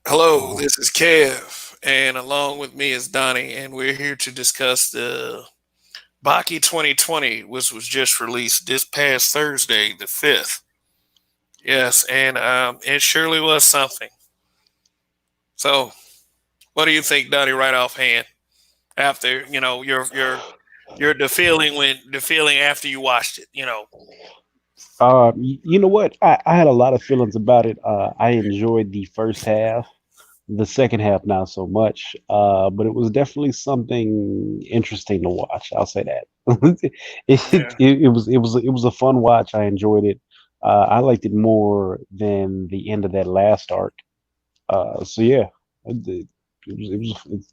Hello, this is Kev, and along with me is Donnie, and we're here to discuss the Baki 2020, which was just released this past Thursday, the 5th. Yes, and it surely was something. So, what do you think, Donnie, right offhand? After your the feeling after you watched it, You know what? I had a lot of feelings about it. I enjoyed the first half, the second half not so much. But it was definitely something interesting to watch. I'll say that. It was a fun watch. I enjoyed it. I liked it more than the end of that last arc. So yeah, it's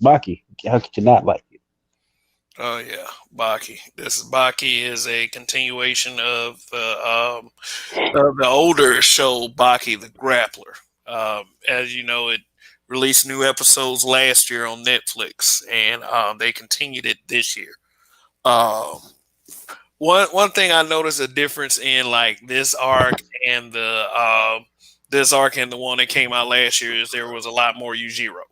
Baki. How could you not like it? Oh yeah, Baki. This Baki is a continuation of the older show Baki the Grappler. As you know, it released new episodes last year on Netflix, and they continued it this year. Um, one thing I noticed a difference in like this arc and the one that came out last year is there was a lot more Yujiro,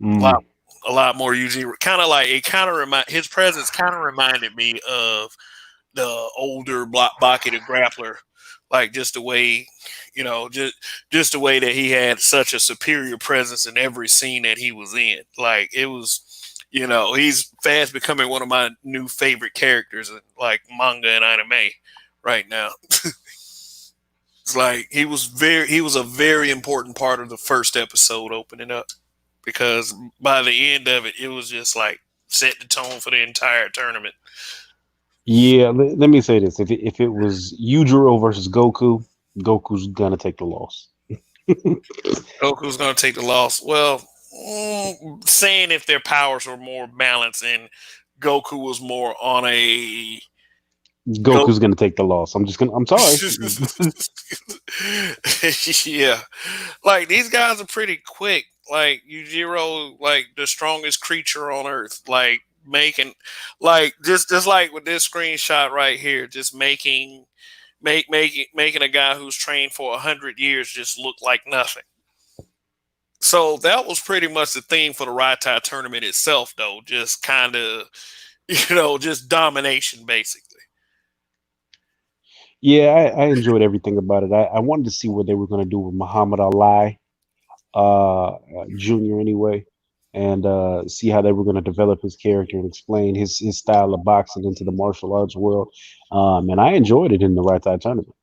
a lot Mm. a lot more Yujiro. Kind of like it kind of remind his presence kind of reminded me of the older Baki the Grappler, like just the way, just the way that he had such a superior presence in every scene that he was in. Like it was, he's fast becoming one of my new favorite characters in like manga and anime right now. It's like he was a very important part of the first episode opening up because by the end of it, it was just like set the tone for the entire tournament. Yeah, let me say this: if it was Yujiro versus Goku, Goku's gonna take the loss. Goku's going to take the loss. Well, saying if their powers were more balanced and Goku was more on a go. Goku's gonna take the loss. I'm sorry. Yeah, like these guys are pretty quick. Like Yujiro, like the strongest creature on Earth. Like making, like just like with this screenshot right here, just making a guy who's trained for 100 years just look like nothing. So that was pretty much the theme for the Raitai tournament itself, though. Just kind of, just domination, basically. Yeah, I enjoyed everything about it. I wanted to see what they were gonna do with Muhammad Ali, Jr. anyway, and see how they were gonna develop his character and explain his style of boxing into the martial arts world. And I enjoyed it in the right side tournament.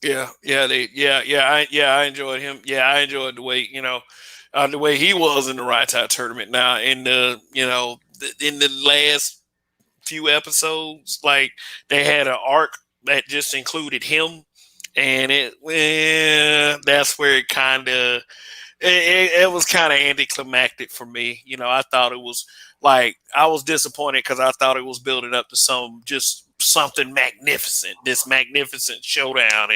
Yeah, I enjoyed him. Yeah, I enjoyed the way the way he was in the Raitai tournament. Now in in the last few episodes, like they had an arc that just included him, and that's where it kind of it was kind of anticlimactic for me. I thought it was like I was disappointed because I thought it was building up to some just something magnificent, this magnificent showdown,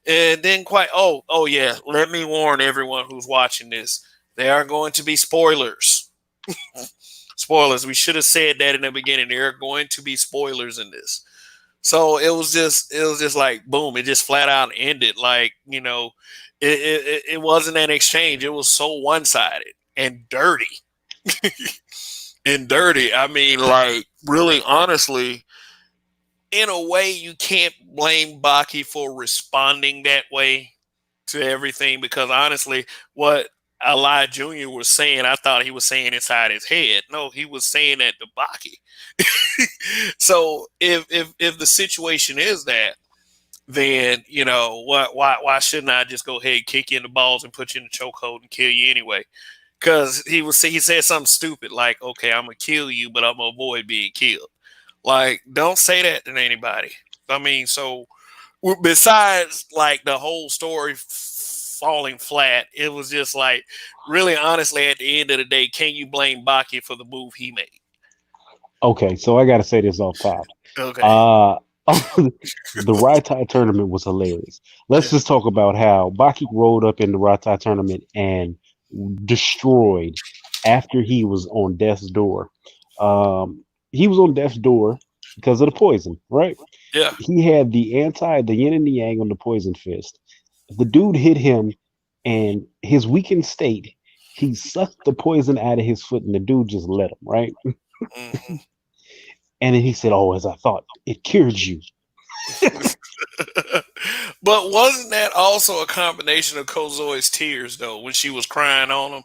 and then quite. Oh yeah, let me warn everyone who's watching this: there are going to be spoilers. Spoilers. We should have said that in the beginning. There are going to be spoilers in this. So it was just like boom, it just flat out ended. Like, it wasn't an exchange. It was so one sided and dirty. And dirty. I mean, like, really honestly, in a way you can't blame Baki for responding that way to everything because honestly, what Ali Jr. was saying, I thought he was saying inside his head. No, he was saying that to Baki. So if the situation is that, then why shouldn't I just go ahead and kick you in the balls and put you in the chokehold and kill you anyway? Because he said something stupid like, "Okay, I'm gonna kill you, but I'm gonna avoid being killed." Like, don't say that to anybody. I mean, so besides like the whole story falling flat, it was just like really honestly at the end of the day, can you blame Baki for the move he made? Okay, so I gotta say this off top. Okay. Uh, the Raitai tournament was hilarious. Let's Yeah. just talk about how Baki rolled up in the Raitai tournament and destroyed after he was on death's door. He was on death's door because of the poison, right? Yeah. He had the yin and the yang on the poison fist. The dude hit him, and his weakened state, he sucked the poison out of his foot, and the dude just let him, right? Mhm. And then he said, "Oh, as I thought, it cured you." But wasn't that also a combination of Kozoi's tears though when she was crying on him?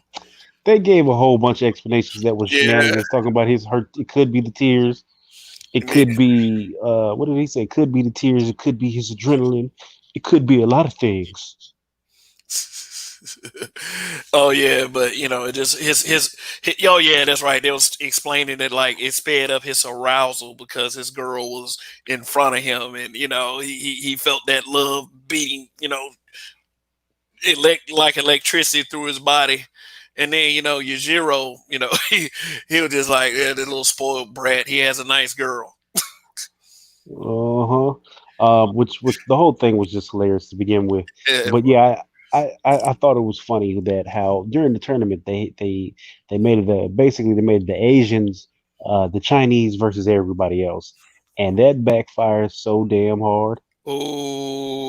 They gave a whole bunch of explanations that was Yeah. shenanigans, talking about his hurt. It could be the tears. It Yeah. could be what did he say? It could be the tears. It could be his adrenaline. It could be a lot of things. Oh yeah, but you know, it just oh yeah, that's right. They was explaining that like it sped up his arousal because his girl was in front of him, and you know he felt that love beating, you know, like electricity through his body. And then you know Yujiro, you know, he was just like yeah, the little spoiled brat. He has a nice girl. Uh-huh. Which was the whole thing was just hilarious to begin with. Yeah, But yeah, I thought it was funny that how during the tournament they made it basically they made the Asians the Chinese versus everybody else. And that backfires so damn hard.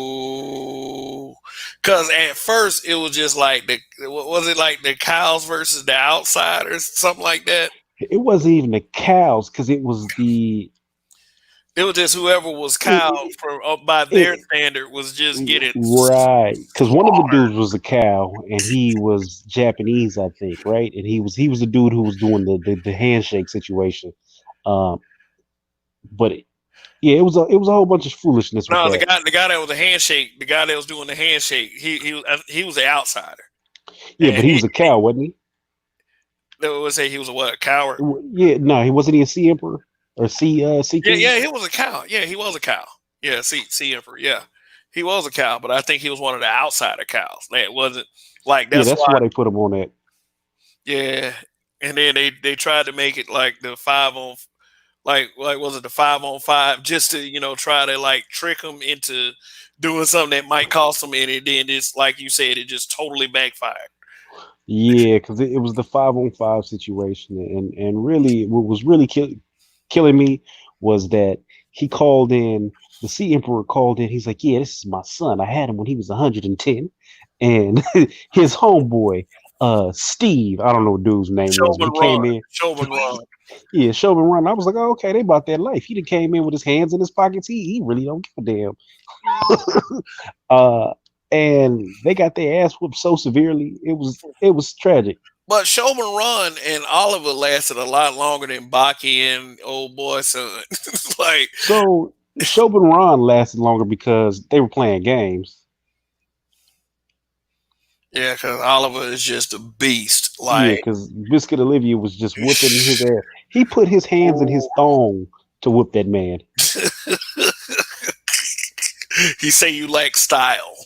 oh, because at first it was just like was it like the cows versus the outsiders, something like that. It wasn't even the cows because it was the It was just whoever was cow it, from up by their it, standard was just getting right, because one of the slaughtered. dudes was a cow, and he was Japanese, I think, right? And he was the dude who was doing the handshake situation. Um, but yeah, it was a whole bunch of foolishness with No, that. the guy that was a handshake, the guy that was doing the handshake, he was the outsider, Yeah, and but he was a cow, wasn't he? they would say he was a what coward. Yeah, no, he wasn't. He a sea emperor or sea Yeah, king? yeah, he was a cow. Yeah, he was a cow. Yeah, see emperor. Yeah, he was a cow, but I think he was one of the outsider cows. That wasn't like Yeah, that's that's why. why they put him on that. Yeah, and then they tried to make it like the five on like was it the 5-on-5 just to you know try to like trick him into doing something that might cost him, and it then it's like you said, it just totally backfired. Yeah, because it was the 5-on-5 situation, and really, what was really killing me was that he called in. The Sea Emperor called in. He's like, "Yeah, this is my son. I had him when he was 110," and his homeboy, Steve, I don't know what dude's name was, but he came in. Chauvin run. Yeah, Chauvin Run. I was like, "Oh, okay, they bought that life." He done came in with his hands in his pockets. He really don't give a damn. uh, and they got their ass whooped so severely. It was tragic. But Chauvin run and Oliver lasted a lot longer than Baki and old boy son. Like So Shobin Ron lasted longer because they were playing games. yeah, because Oliver is just a beast. Yeah, Like because Biscuit Olivia was just whipping his ass. He put his hands in his thong to whip that man. he say you lack style.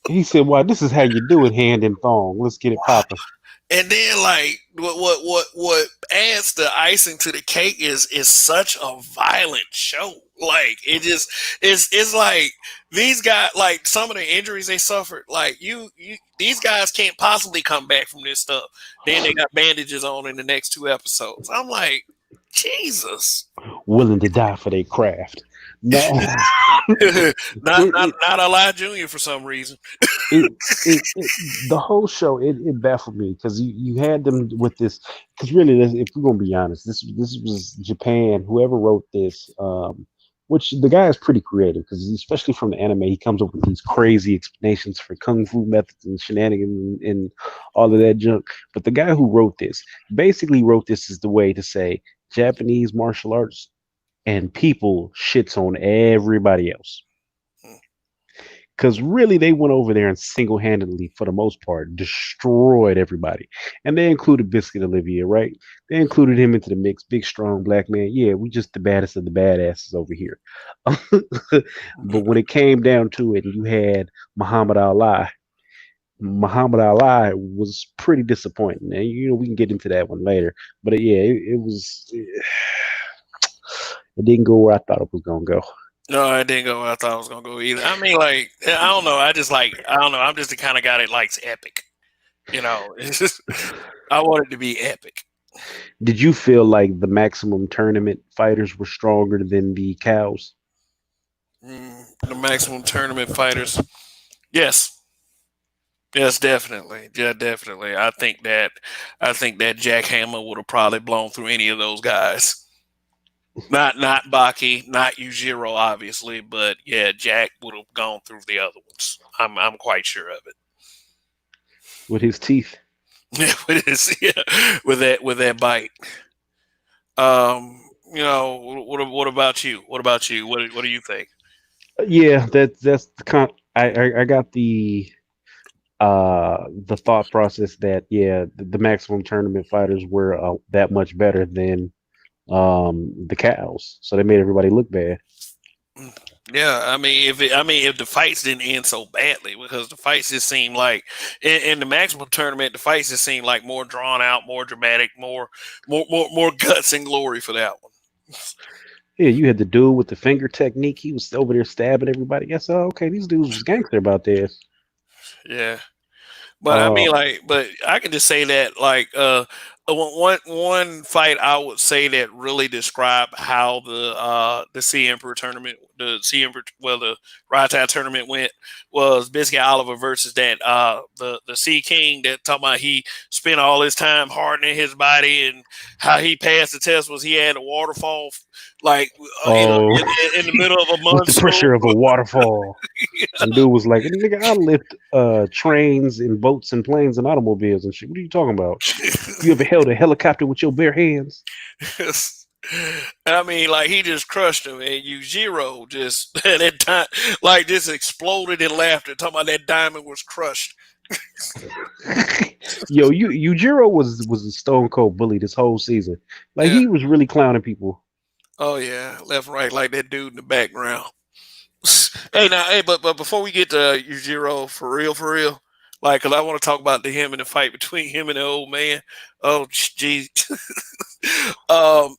He said, "Why, this is how you do it, hand and thong. Let's get it popping." And then like what adds the icing to the cake is such a violent show. Like it just it's like these guys like some of the injuries they suffered, like you these guys can't possibly come back from this stuff. Then they got bandages on in the next two episodes. I'm like, Jesus. Willing to die for their craft. No, it, Not Elijah Jr. for some reason. it the whole show it baffled me because you had them with this because really if we're gonna be honest this was Japan whoever wrote this which the guy is pretty creative because especially from the anime he comes up with these crazy explanations for kung fu methods and shenanigans and all of that junk, but the guy who wrote this basically wrote this as the way to say Japanese martial arts and people shits on everybody else because really they went over there and single-handedly for the most part destroyed everybody, and they included Biscuit Olivia, right? They included him into the mix, big strong black man. Yeah, we just the baddest of the badasses over here. But when it came down to it and you had Muhammad Ali, Muhammad Ali was pretty disappointing, and we can get into that one later, but yeah, it was it didn't go where I thought it was gonna go. No, I didn't go where I thought I was gonna go either. I mean, like, I don't know. I just like, I don't know. I'm just the kind of guy that likes epic. You know, it's just, I want it to be epic. Did you feel like the maximum tournament fighters were stronger than the cows? The maximum tournament fighters. Yes, yes, definitely. Yeah, definitely. I think that Jack Hammer would have probably blown through any of those guys. Not Baki, not Ujiro, obviously, but yeah, Jack would have gone through the other ones. I'm quite sure of it. with his teeth. Yeah, with that bite. What about you? What about you? What do you think? Yeah, that's the I got the thought process that yeah, the maximum tournament fighters were that much better than the cows, so they made everybody look bad. Mm. Yeah, I mean, if the fights didn't end so badly, because the fights just seemed like in the maximum tournament, the fights just seemed like more drawn out, more dramatic, more guts and glory for that one. Yeah, you had the dude with the finger technique. He was over there stabbing everybody. Yes, oh, okay, these dudes was gangster about this. Yeah, but I Uh, mean, like, but I can just say that, like, one fight I would say that really described how the Sea Emperor tournament, the Sea Emperor, well, the Raitai tournament went was Biscuit Oliver versus that the Sea King that talking about he spent all his time hardening his body and how he passed the test was he had a waterfall like oh, in the middle of a with the monsoon. pressure of a waterfall. And dude was like, nigga, I lift trains and boats and planes and automobiles and shit. What are you talking about? You ever held a helicopter with your bare hands? I mean, like he just crushed him, and Yujiro just at that time, like just exploded in laughter, talking about that diamond was crushed. Yo, Yujiro was a stone cold bully this whole season. Like Yeah. he was really clowning people. Oh yeah, left, right, like that dude in the background. Hey, now, hey, but before we get to Yujiro, for real, like, cause I want to talk about him and the fight between him and the old man. Oh, geez,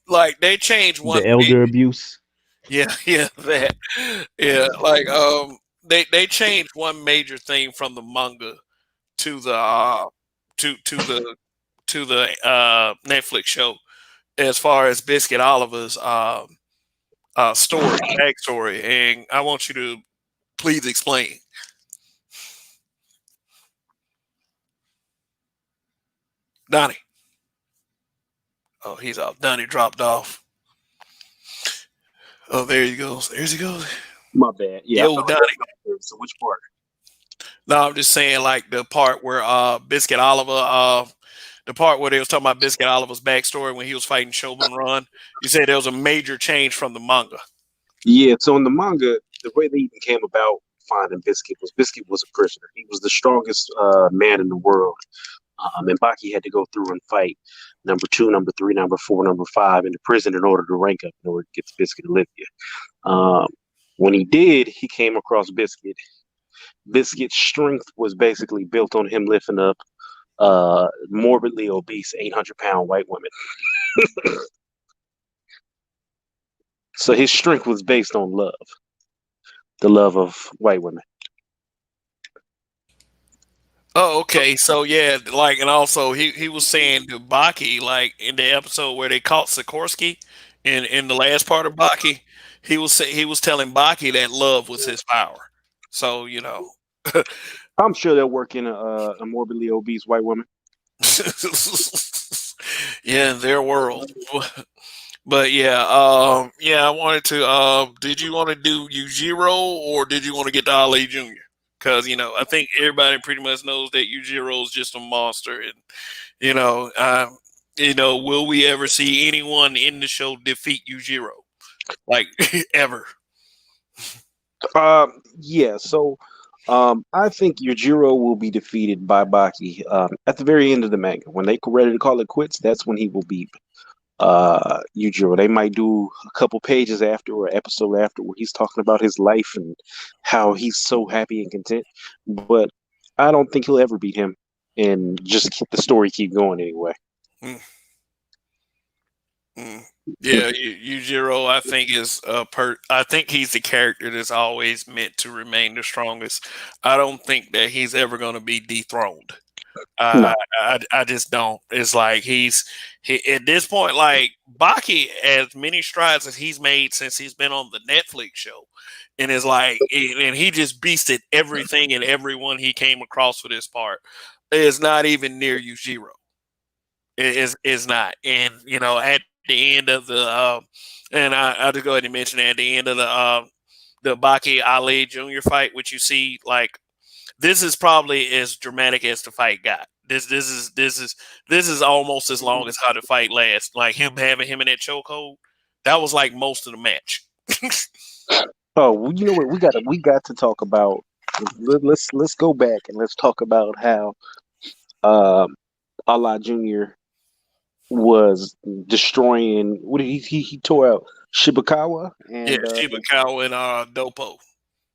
like they changed one The big, elder abuse. yeah, yeah, that, yeah, like, they changed one major thing from the manga to the to to the to the Netflix show as far as Biscuit Oliver's story, backstory, and I want you to please explain, Donnie. Oh, he's off. Donnie dropped off. Oh, there he goes. There he goes. My bad. Yeah, I Yo, felt like I Donnie. was back there. So which part? No, I'm just saying like the part where Biscuit Oliver the part where they was talking about Biscuit Oliver's backstory when he was fighting Shobun Run. You said there was a major change from the manga. Yeah, so in the manga, the way they even came about finding Biscuit was a prisoner. He was the strongest man in the world. And Baki had to go through and fight number two, number three, number four, number five in the prison in order to rank up, in order to get the Biscuit Olivia. Um, when he did, he came across Biscuit. Biscuit's strength was basically built on him lifting up morbidly obese 800-pound white women. So his strength was based on love, the love of white women. Oh, okay. So yeah, like, and also he was saying to Baki, like in the episode where they caught Sikorsky, in the last part of Baki, he was telling Baki that love was his power. So I'm sure they'll work in a morbidly obese white woman. yeah, in their world. But yeah, yeah, I wanted to. Did you want to do Ujiro or did you want to get to Ali Junior? Because I think everybody pretty much knows that Ujiro is just a monster, and you know, um, will we ever see anyone in the show defeat Ujiro? Like ever? Yeah, so I think Yujiro will be defeated by Baki at the very end of the manga. When they ready to call it quits, that's when he will beat Yujiro. They might do a couple pages after or episode after where he's talking about his life and how he's so happy and content. But I don't think he'll ever beat him, and just keep the story keep going anyway. Mm, mm. Yeah, Yujiro, I think is I think he's the character that's always meant to remain the strongest. I don't think that he's ever going to be dethroned. I, No. I just don't. It's like he at this point, like Baki, as many strides as he's made since he's been on the Netflix show, and it's like, and he just beasted everything and everyone he came across for this part. Is not even near Yujiro. Is not, and at the end of and I'll just go ahead and mention at the end of the Baki Ali Jr. fight, which you see like this is probably as dramatic as the fight got. This is almost as long as how the fight lasts. Like him having him in that chokehold, that was like most of the match. Oh, well, you know what? We got to talk about. Let's go back and let's talk about how um, Allah Junior was destroying. What did he tore out Shibakawa Yeah, and Shibakawa and Dopo.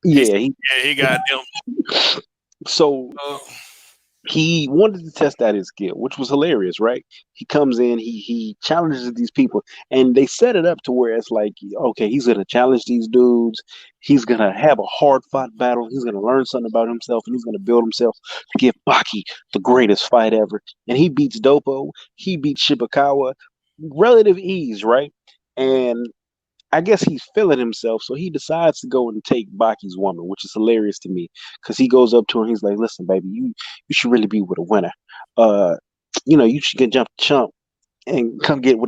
He's yeah. yeah, he got them. So Uh, he wanted to test out his skill, which was hilarious, right? He comes in, he challenges these people, and they set it up to where it's like, okay, he's gonna challenge these dudes, he's gonna have a hard fought battle, he's gonna learn something about himself, and he's gonna build himself to give Baki the greatest fight ever. And he beats Dopo, he beats Shibakawa, relative ease, right? And I guess he's feeling himself, so he decides to go and take Baki's woman, which is hilarious to me because he goes up to her. And he's like, "Listen, baby, you should really be with a winner. Uh, you should get jump chump and come get with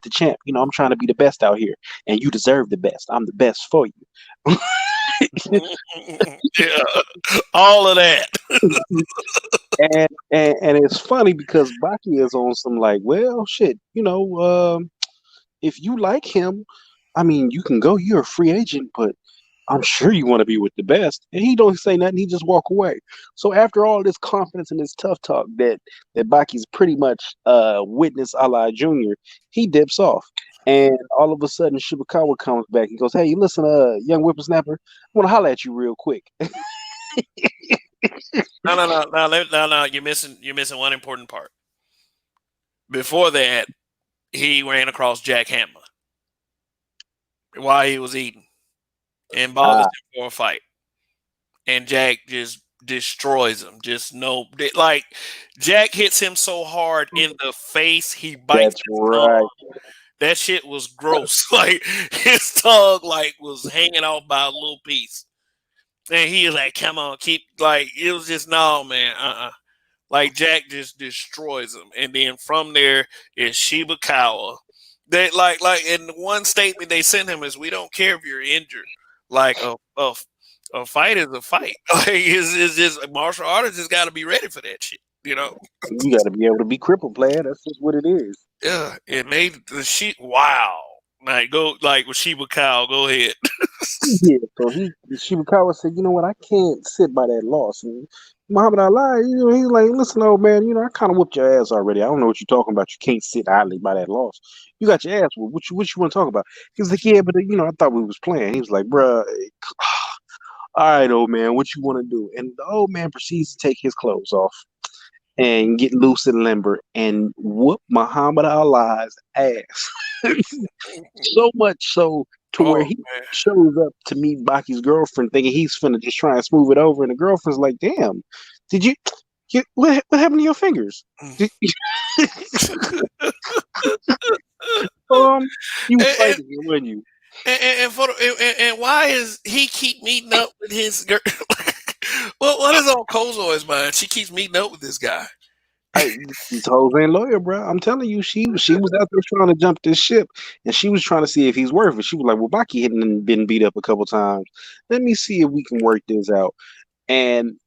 the champ. I'm trying to be the best out here, and you deserve the best. I'm the best for you." yeah, all of that. And it's funny because Baki is on some like, well, shit, if you like him, I mean, you can go. You're a free agent, but I'm sure you want to be with the best. And he don't say nothing. He just walk away. So after all this confidence and this tough talk that Baki's pretty much witness a la Junior, he dips off. And all of a sudden, Shibakawa comes back. He goes, "Hey, listen, young whippersnapper, I want to holler at you real quick." No, no, no, no, no, no. You're missing one important part. Before that, he ran across Jack Hammer while he was eating and bothers Ah, him for a fight, and Jack just destroys him. Just no, like Jack hits him so hard in the face, he bites that's his tongue. right. That shit was gross. Like his tongue, like was hanging off by a little piece, and he was like, "Come on, keep." Like it was just no, man. Like Jack just destroys him, and then from there is Sheba Kawa. They like in one statement they sent him is, "We don't care if you're injured. Like a fight is a fight. Like it's just martial artists just got to be ready for that shit. You know." You got to be able to be crippled, player. That's just what it is. Yeah, it made the shit. Wow. Like go like with Sheba Cow. Go ahead. Yeah, so Shibakawa said, you know what, I can't sit by that loss. And Muhammad Ali, he's like, listen, old man, I kind of whooped your ass already. I don't know what you're talking about. You can't sit idly by that loss. You got your ass whooped. What you want to talk about? He was like, yeah, but I thought we was playing. He was like, bruh, all right, old man, what you want to do? And the old man proceeds to take his clothes off and get loose and limber and whoop Muhammad Ali's ass. So much so to where Oh he man. shows up to meet Baki's girlfriend thinking he's finna just try and smooth it over. And the girlfriend's like, damn, did what happened to your fingers? Did, um, you was And, fighting, weren't you? and why is he keep meeting up with his girl? What is on Kozo's mind? She keeps meeting up with this guy. I, this whole ain't lawyer, bro. I'm telling you, she was out there trying to jump this ship, and she was trying to see if he's worth it. She was like, "Well, Baki hadn't been beat up a couple times. Let me see if we can work this out." And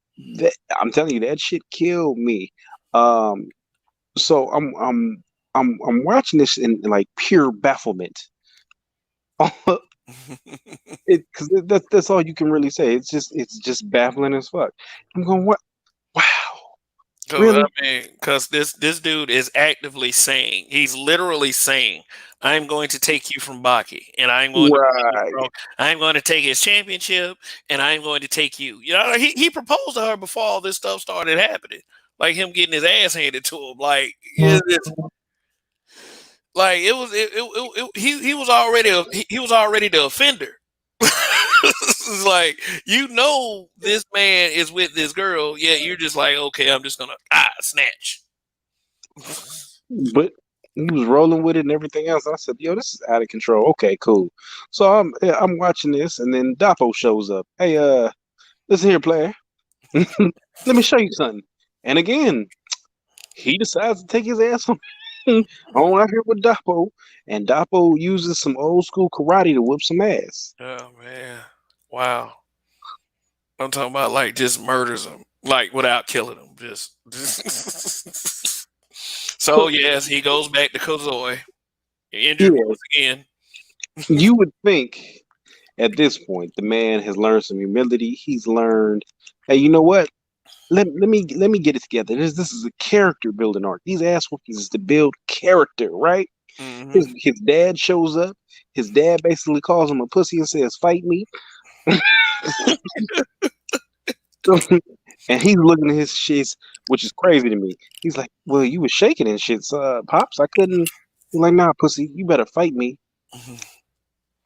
I'm telling you, that shit killed me. Um, so I'm watching this in like pure bafflement. Because that's all you can really say. It's just baffling as fuck. I'm going, what? Wow, Cause I really? mean, cause this dude is actively saying, he's literally saying, "I'm going to take you from Baki, and I'm going to take you Right. from, I'm going to take his championship, and I'm going to take you." He proposed to her before all this stuff started happening, like him getting his ass handed to him. Like like he was already he was already the offender. It's like this man is with this girl, yeah. You're just like, okay, I'm just gonna. snatch. But he was rolling with it and everything else. I said, "Yo, this is out of control." Okay, cool. So I'm watching this, and then Dapo shows up. Hey, listen here, player. Let me show you something. And again, he decides to take his ass on out here with Dapo, and Dapo uses some old school karate to whip some ass. Oh man, wow! I'm talking about like just murders him, like without killing him. Just. So yes, he goes back to Kozoi, injured Yeah, once again. you would think at this point the man has learned some humility. He's learned, hey, you know what? Let me get it together. This is a character building arc. These ass whoopings is to build character, right? Hmm. His dad shows up. His dad basically calls him a pussy and says, "Fight me." And he's looking at his shits, which is crazy to me. He's like, "Well, you was shaking and shit, pops. I couldn't." He's like, "Nah, pussy, you better fight me."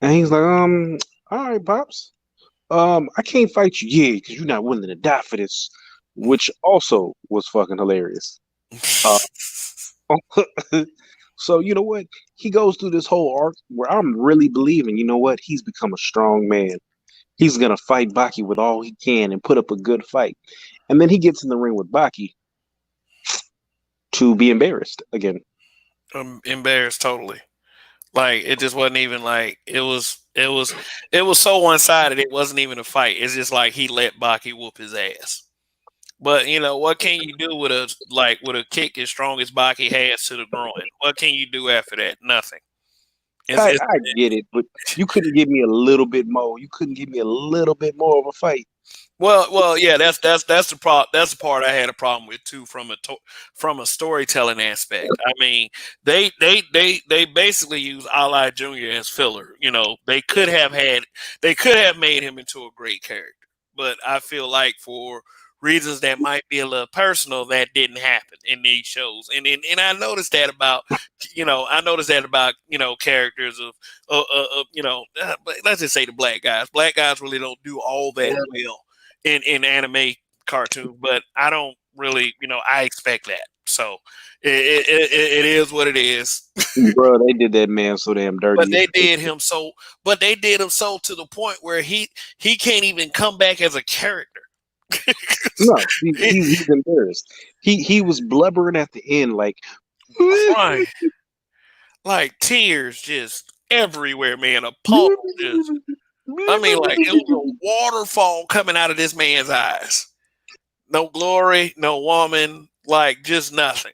And he's like, all right, pops. I can't fight you, yeah, because you're not willing to die for this," which also was fucking hilarious. Uh, so you know what? He goes through this whole arc where I'm really believing, you know what? He's become a strong man. He's gonna fight Baki with all he can and put up a good fight. And then he gets in the ring with Baki to be embarrassed again. I'm embarrassed totally. Like it just wasn't even like it was so one sided. It wasn't even a fight. It's just like he let Baki whoop his ass. But you know what can you do with a kick as strong as Baki has to the groin? What can you do after that? Nothing. It's I get it, but you couldn't give me a little bit more. You couldn't give me a little bit more of a fight. well, yeah. That's the problem. That's the part I had a problem with too, from a storytelling aspect. I mean, they basically use Ali Junior as filler. You know, they could have made him into a great character, but I feel like for reasons that might be a little personal, that didn't happen in these shows. And I noticed that about characters of but let's just say the black guys. Black guys really don't do all that well in anime cartoons, but I don't really, I expect that. So it is what it is. Bro, they did that man so damn But dirty. they did him so, to the point where he can't even come back as a character. No, He he's embarrassed. He was blubbering at the end like, crying, like tears just everywhere, man. A puddle just. I mean, like it was a waterfall coming out of this man's eyes. No glory, no woman, like just nothing.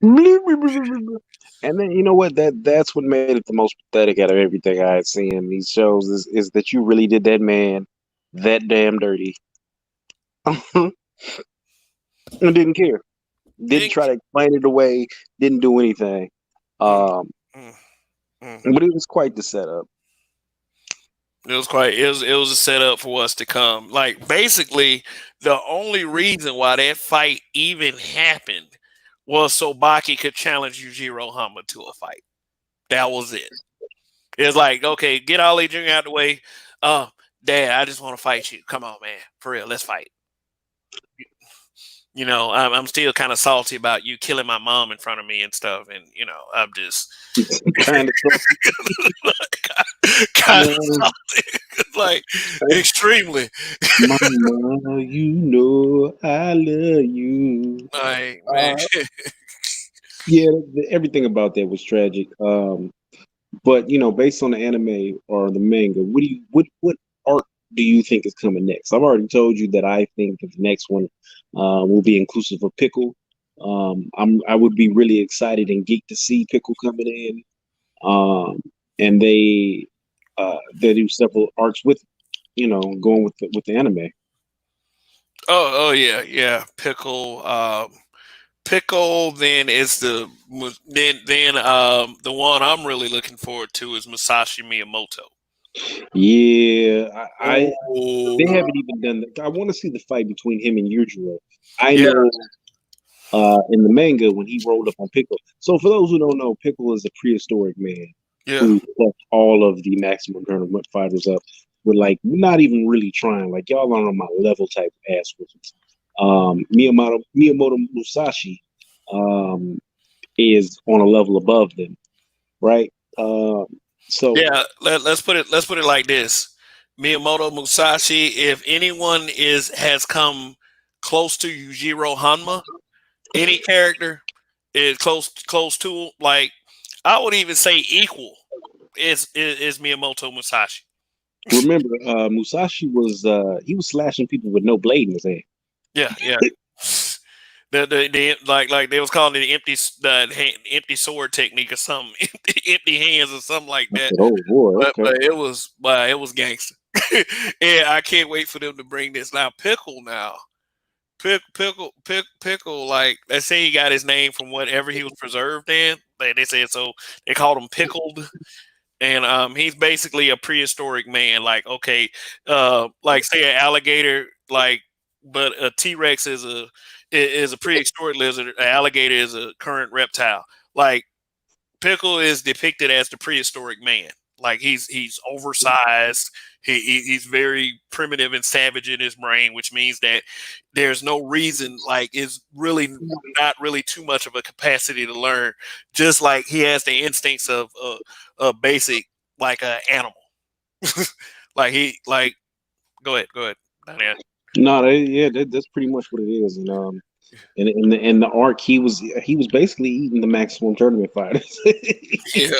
and then you know what? That's what made it the most pathetic out of everything I had seen in these shows is that you really did that man that damn dirty and didn't care. Didn't Dink. try to explain it away. Didn't do anything. Mm, Um, mm, mm. but it was quite the setup. It was a setup for what's to come. Like basically, the only reason why that fight even happened was so Baki could challenge Yujiro Hama to a fight. That was it. It's like, okay, get Ali Jr. out the way. Uh, Dad, I just want to fight you. Come on, man, for real, let's fight. I'm still kind of salty about you killing my mom in front of me and stuff, and I'm just Kind of kind of salty, like extremely. Mama, you know I love you. Like man, Uh, yeah, everything about that was tragic. But based on the anime or the manga, what arc do you think is coming next? I've already told you that I think that the next one will be inclusive of Pickle. I would be really excited and geeked to see Pickle coming in. And they do several arcs with going with the anime. oh yeah, yeah, pickle. Pickle. Then is the one I'm really looking forward to is Masashi Miyamoto. Yeah, they Oh haven't even done that. I want to see the fight between him and Yujiro. I yeah, know in the manga when he rolled up on Pickle. So for those who don't know, Pickle is a prehistoric man yeah. who fucked all of the maximum tournament fighters up with like not even really trying, like y'all aren't on my level type ass whoopings. Miyamoto Musashi um, is on a level above them, right? So Yeah, let's put it like this. Miyamoto Musashi, if anyone is has come close to Yujiro Hanma, any character is close to, like, I would even say equal is Miyamoto Musashi. remember, Musashi was he was slashing people with no blade in his hand. Yeah, yeah. The like they was calling it the empty sword technique or something, empty hands or something like I that. said, "Oh boy, okay." But it was gangster. And I can't wait for them to bring this now. Pickle now. Pickle, like, let's say he got his name from whatever he was preserved in. They said so. They called him Pickled, and he's basically a prehistoric man. Like, okay, like say an alligator, like, but a T Rex is a prehistoric lizard. An alligator is a current reptile. Like, Pickle is depicted as the prehistoric man. Like, he's oversized. He's very primitive and savage in his brain, which means that there's no reason. Like, it's really not really too much of a capacity to learn. Just like he has the instincts of a basic, like, a animal. Like, go ahead, Daniel. No, yeah, that's pretty much what it is. And in the arc, he was basically eating the maximum tournament fighters. Yeah.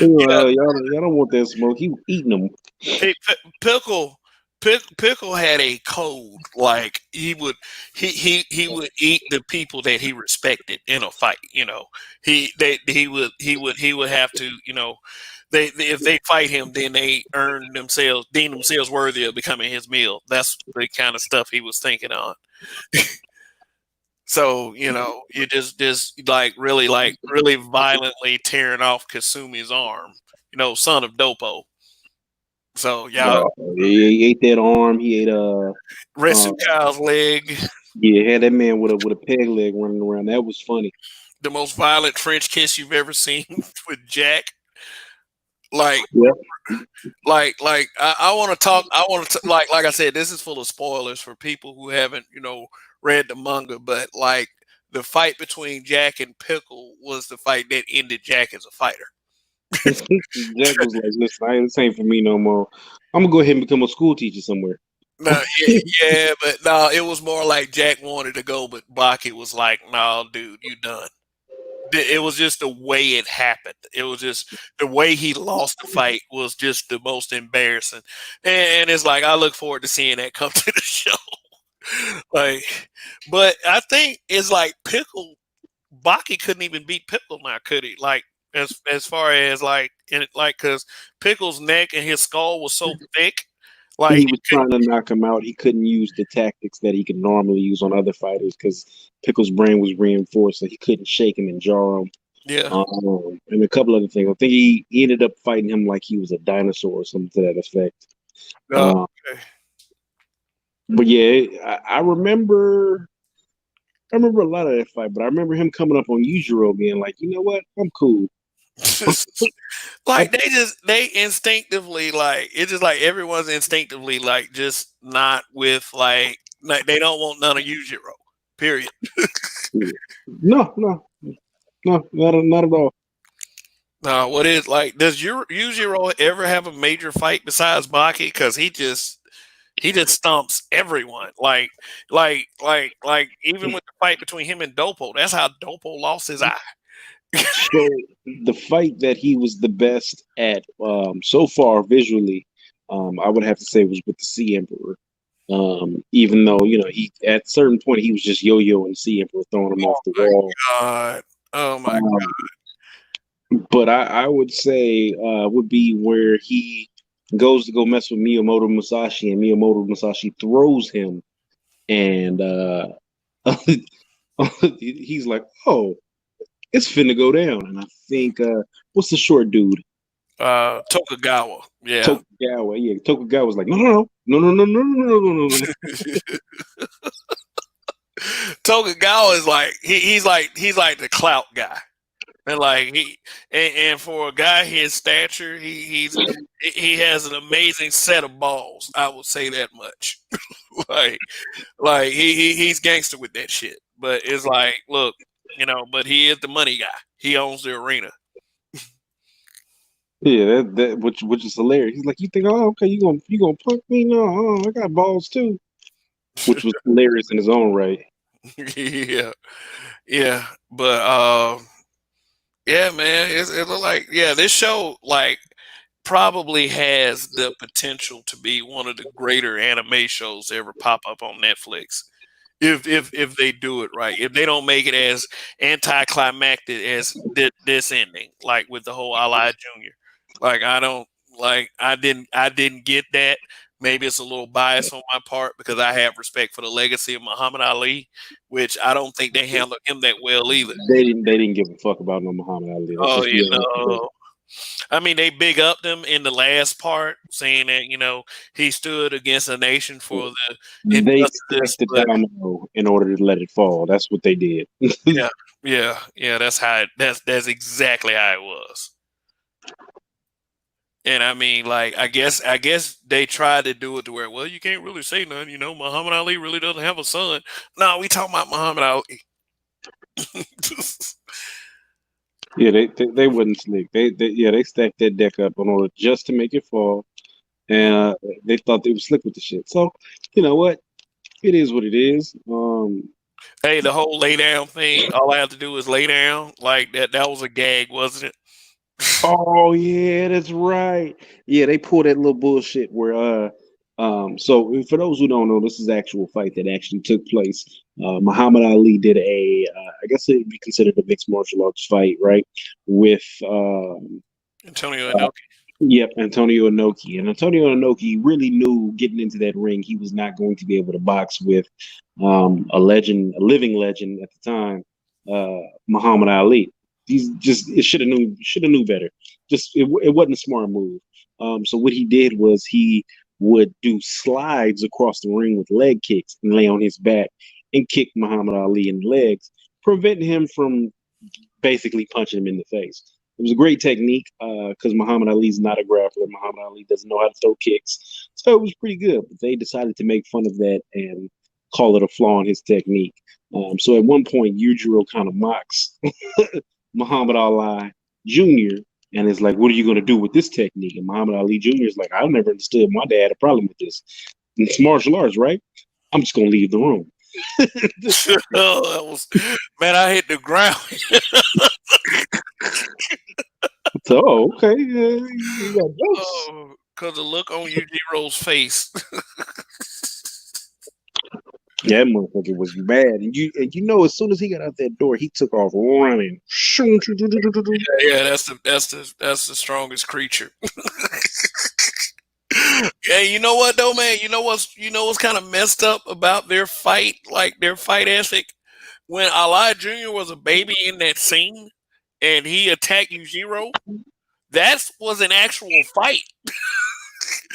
Yeah. Y'all don't want that smoke. He was eating them. Pickle Pickle had a code. Like, he would eat the people that he respected in a fight. He would have to, if they fight him, then they deem themselves worthy of becoming his meal. That's the kind of stuff he was thinking on. So, you just like really violently tearing off Kasumi's arm, son of Dopo. So, yeah, He ate that arm. He ate um Retsuka's leg, yeah, had that man with a peg leg running around. That was funny. the most violent French kiss you've ever seen with Jack. Like, Yep. I want to talk. I want to, like I said, this is full of spoilers for people who haven't, read the manga. But, like, the fight between Jack and Pickle was the fight that ended Jack as a fighter. Jack was like, "Listen, this ain't for me no more. I'm gonna go ahead and become a school teacher somewhere." No, yeah, yeah, but no, it was more like Jack wanted to go, but Baki was like, "No, dude, you done." It was just the way it happened. It was just the way he lost the fight was just the most embarrassing. And it's like, I look forward to seeing that come to the show. Like, but I think it's like Baki couldn't even beat Pickle now, could he? Like, as far as, like, because Pickle's neck and his skull was so thick, like, He was trying to knock him out. He couldn't use the tactics that he could normally use on other fighters because Pickle's brain was reinforced, so he couldn't shake him and jar him. yeah. And a couple other things. I think he ended up fighting him like he was a dinosaur or something to that effect. Uh, Uh, but yeah, I remember. I remember a lot of that fight, but I remember him coming up on Yujiro being like, "You know what? I'm cool." I, like, they instinctively, like, it's just like everyone's instinctively, like, just not with, like they don't want none of Yujiro. Period. no, no, no, not at all. What is, like, does Yujiro ever have a major fight besides Baki? Because he just stomps everyone. Like even with the fight between him and Dopo, that's how Dopo lost his eye. So the fight that he was the best at so far visually, I would have to say was with the Sea Emperor. Even though he at a certain point he was just yo-yoing Sea Emperor, throwing him off the wall. God. Oh my Um, but I would say would be where he goes to go mess with Miyamoto Musashi, and Miyamoto Musashi throws him, and he's like, "Oh, it's finna go down." And I think what's the short dude? Tokugawa. Yeah. Tokugawa. Yeah, Tokugawa was like, "No, no, no, no, no, no, no, no, no, no, no." Tokugawa is like he's like the clout guy. And like and for a guy his stature, he has an amazing set of balls. I will say that much. like like he's gangster with that shit. But it's like, look, but he is the money guy. He owns the arena. Yeah, that which is hilarious. He's like, you think, oh, okay, you gonna punk me? No, I got balls too, which was hilarious in his own right. yeah, yeah. But yeah, man, it look like, yeah, this show like probably has the potential to be one of the greater anime shows to ever pop up on Netflix. If they do it right, if they don't make it as anticlimactic as this ending, like with the whole Allied Junior. Like I don't I didn't get that. Maybe it's a little bias on my part because I have respect for the legacy of Muhammad Ali, which I don't think they handled him that well either. They didn't give a fuck about no Muhammad Ali. Let's Oh, just be honest with that. I mean, they big up them in the last part, saying that he stood against a nation for the They injustice. stacked the But domino in order to let it fall. That's what they did. yeah, yeah, yeah, that's exactly how it was. And I mean, like, I guess they tried to do it to where, well, you can't really say nothing. Muhammad Ali really doesn't have a son. No, we talking about Muhammad Ali. Yeah, they wasn't slick. They stacked that deck up in order just to make it fall, and they thought they was slick with the shit. So, you know what? It is what it is. Hey, the whole lay down thing. All I have to do is lay down. Like that. That was a gag, wasn't it? Oh yeah, that's right. Yeah, they pulled that little bullshit where so for those who don't know, this is actual fight that actually took place. Muhammad Ali did I guess it'd be considered a mixed martial arts fight, right? With Antonio uh, Inoki. yep, Antonio Inoki. And Antonio Inoki really knew getting into that ring he was not going to be able to box with a legend, a living legend at the time, Muhammad Ali. He's just it should have knew better. Just it wasn't a smart move. So what he did was he would do slides across the ring with leg kicks and lay on his back and kick Muhammad Ali in the legs, preventing him from basically punching him in the face. It was a great technique because Muhammad Ali's not a grappler. Muhammad Ali doesn't know how to throw kicks. So it was pretty good. But they decided to make fun of that and call it a flaw in his technique. So at one point, Yujiro kind of mocks Muhammad Ali Jr. and is like, "What are you going to do with this technique?" And Muhammad Ali Jr. is like, "I never understood. My dad had a problem with this. It's martial arts, right? I'm just going to leave the room." Oh, that was, man. I hit the ground. So, oh, okay, you got jokes. Oh, cause the look on Yujiro's face. That motherfucker was mad, and you know, as soon as he got out that door, he took off running. Yeah, that's the strongest creature. Yeah, you know what though, man? You know what's kind of messed up about their fight, like their fight ethic. When Ali Jr. was a baby in that scene, and he attacked Yujiro, that was an actual fight.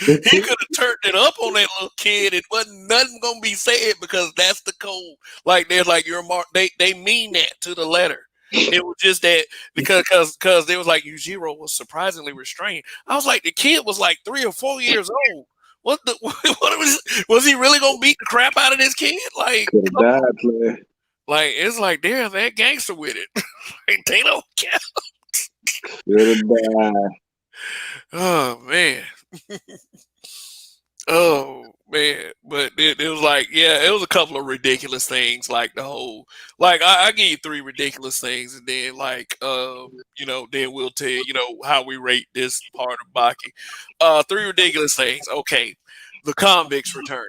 He could have turned it up on that little kid. It wasn't nothing gonna be said because that's the code. Like they're like you're mark. They mean that to the letter. It was just that because they was like Yujiro was surprisingly restrained. I was like the kid was like 3 or 4 years old. What the what was he really gonna beat the crap out of this kid? Like Could have died, player. like it's like they're that gangster with it. Like, they don't care. Could have died. Oh man. Oh man, but it was like, yeah, it was a couple of ridiculous things, like the whole, like I give you three ridiculous things, and then like, then we'll tell you, how we rate this part of Baki. Three ridiculous things. Okay, the convicts returning.